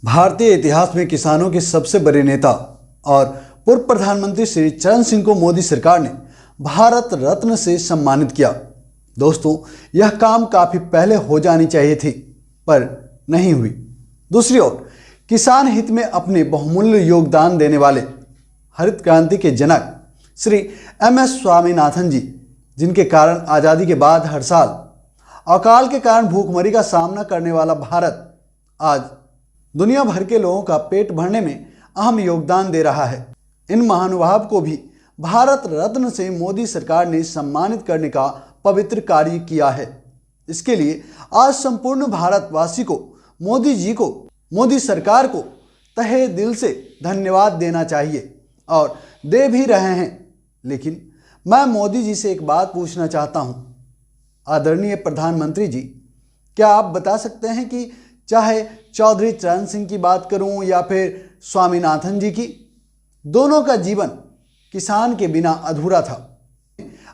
भारतीय इतिहास में किसानों के सबसे बड़े नेता और पूर्व प्रधानमंत्री श्री चरण सिंह को मोदी सरकार ने भारत रत्न से सम्मानित किया। दोस्तों, यह काम काफी पहले हो जानी चाहिए थी, पर नहीं हुई। दूसरी ओर किसान हित में अपने बहुमूल्य योगदान देने वाले हरित क्रांति के जनक श्री MS स्वामीनाथन जी, जिनके कारण आज़ादी के बाद हर साल अकाल के कारण भूखमरी का सामना करने वाला भारत आज दुनिया भर के लोगों का पेट भरने में अहम योगदान दे रहा है। इन महानुभाव को भी भारत रत्न से मोदी सरकार ने सम्मानित करने का पवित्र कार्य किया है। इसके लिए आज संपूर्ण भारतवासी को मोदी जी को, मोदी सरकार को तहे दिल से धन्यवाद देना चाहिए और दे भी रहे हैं। लेकिन मैं मोदी जी से एक बात पूछना चाहता हूं। आदरणीय प्रधानमंत्री जी, क्या आप बता सकते हैं कि चाहे चौधरी चरण सिंह की बात करूं या फिर स्वामीनाथन जी की, दोनों का जीवन किसान के बिना अधूरा था।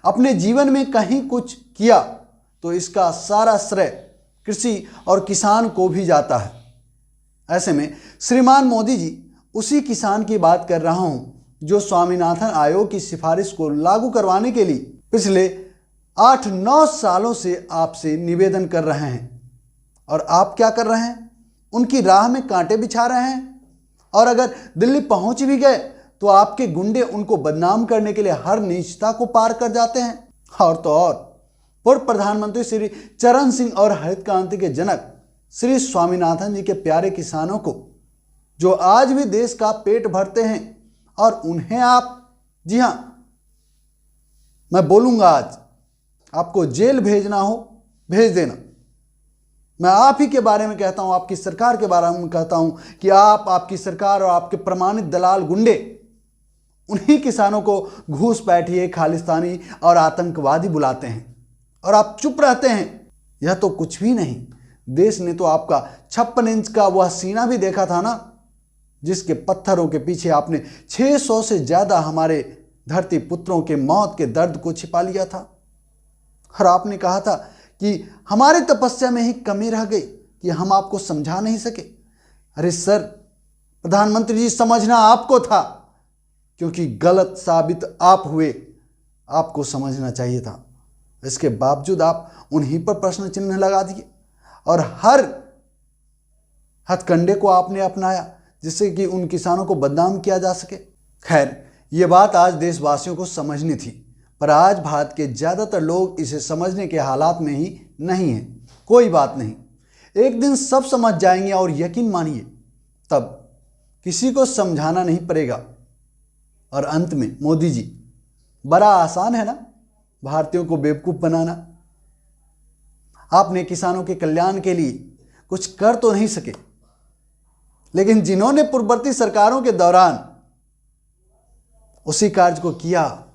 अपने जीवन में कहीं कुछ किया तो इसका सारा श्रेय कृषि और किसान को भी जाता है। ऐसे में श्रीमान मोदी जी, उसी किसान की बात कर रहा हूं जो स्वामीनाथन आयोग की सिफारिश को लागू करवाने के लिए पिछले 8-9 सालों से आपसे निवेदन कर रहे हैं। और आप क्या कर रहे हैं? उनकी राह में कांटे बिछा रहे हैं। और अगर दिल्ली पहुंच भी गए तो आपके गुंडे उनको बदनाम करने के लिए हर नीचता को पार कर जाते हैं। और तो और पूर्व प्रधानमंत्री श्री चरण सिंह और हरित क्रांति के जनक श्री स्वामीनाथन जी के प्यारे किसानों को, जो आज भी देश का पेट भरते हैं, और उन्हें आप, जी हां, मैं बोलूंगा आज आपको जेल भेजना हो भेज देना। मैं आप ही के बारे में कहता हूं, आपकी सरकार के बारे में कहता हूं कि आप, आपकी सरकार और आपके प्रमाणित दलाल गुंडे उन्हीं किसानों को घूस बैठिए, खालिस्तानी और आतंकवादी बुलाते हैं और आप चुप रहते हैं। यह तो कुछ भी नहीं। देश ने तो आपका 56 इंच का वह सीना भी देखा था ना, जिसके पत्थरों के पीछे आपने 600 से ज्यादा हमारे धरती पुत्रों के मौत के दर्द को छिपा लिया था। और आपने कहा था कि हमारी तपस्या में ही कमी रह गई कि हम आपको समझा नहीं सके। अरे सर, प्रधानमंत्री जी, समझना आपको था, क्योंकि गलत साबित आप हुए। आपको समझना चाहिए था। इसके बावजूद आप उन्हीं पर प्रश्न चिन्ह लगा दिए और हर हथकंडे को आपने अपनाया जिससे कि उन किसानों को बदनाम किया जा सके। खैर, ये बात आज देशवासियों को समझनी थी, पर आज भारत के ज़्यादातर लोग इसे समझने के हालात में ही नहीं हैं। कोई बात नहीं, एक दिन सब समझ जाएंगे और यकीन मानिए तब किसी को समझाना नहीं पड़ेगा। और अंत में मोदी जी, बड़ा आसान है ना भारतीयों को बेवकूफ़ बनाना। आपने किसानों के कल्याण के लिए कुछ कर तो नहीं सके, लेकिन जिन्होंने पूर्ववर्ती सरकारों के दौरान उसी कार्य को किया,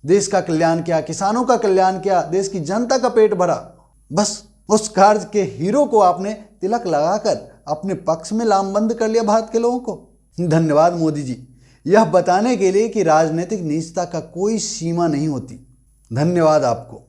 देश का कल्याण किया, किसानों का कल्याण किया, देश की जनता का पेट भरा, बस उस कार्य के हीरो को आपने तिलक लगाकर अपने पक्ष में लामबंद कर लिया भारत के लोगों को। धन्यवाद मोदी जी, यह बताने के लिए कि राजनीतिक नीचता का कोई सीमा नहीं होती। धन्यवाद आपको।